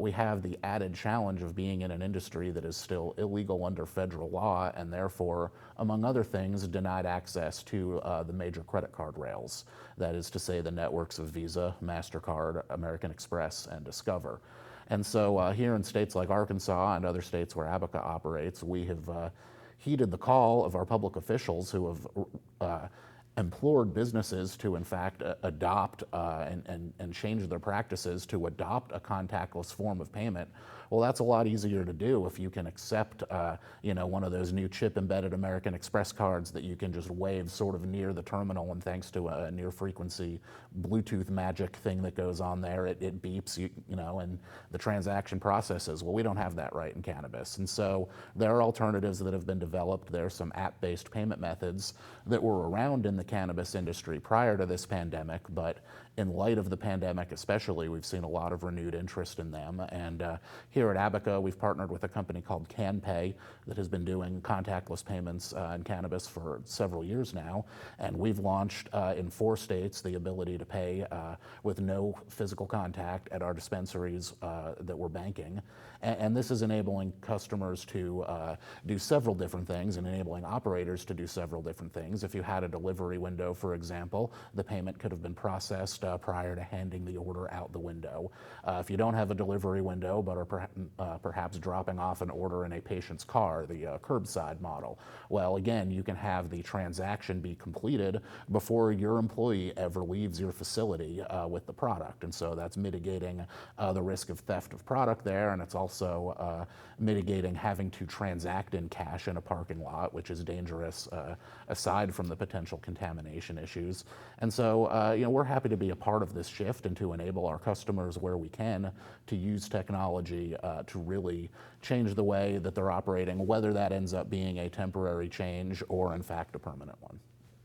We have the added challenge of being in an industry that is still illegal under federal law and therefore, among other things, denied access to the major credit card rails. That is to say the networks of Visa, MasterCard, American Express, and Discover. And so here in states like Arkansas and other states where Abaca operates, we have heeded the call of our public officials who have implored businesses to in fact adopt and change their practices to adopt a contactless form of payment. Well, that's a lot easier to do if you can accept one of those new chip embedded American Express cards that you can just wave sort of near the terminal, and thanks to a near frequency Bluetooth magic thing that goes on there, it beeps, and the transaction processes. Well, we don't have that right in cannabis. And so there are alternatives that have been developed. There are some app-based payment methods that were around in the cannabis industry prior to this pandemic, but in light of the pandemic especially, we've seen a lot of renewed interest in them. And here at Abaca, we've partnered with a company called CanPay that has been doing contactless payments in cannabis for several years now. And we've launched in 4 states the ability to pay with no physical contact at our dispensaries that we're banking. And this is enabling customers to do several different things and enabling operators to do several different things. If you had a delivery window, for example, the payment could have been processed prior to handing the order out the window. If you don't have a delivery window but are perhaps dropping off an order in a patient's car, the curbside model, well, again, you can have the transaction be completed before your employee ever leaves your facility with the product. And so that's mitigating the risk of theft of product there, and it's also mitigating having to transact in cash in a parking lot, which is dangerous aside from the potential contamination issues. And so we're happy to be a part of this shift and to enable our customers where we can to use technology to really change the way that they're operating, whether that ends up being a temporary change or in fact a permanent one.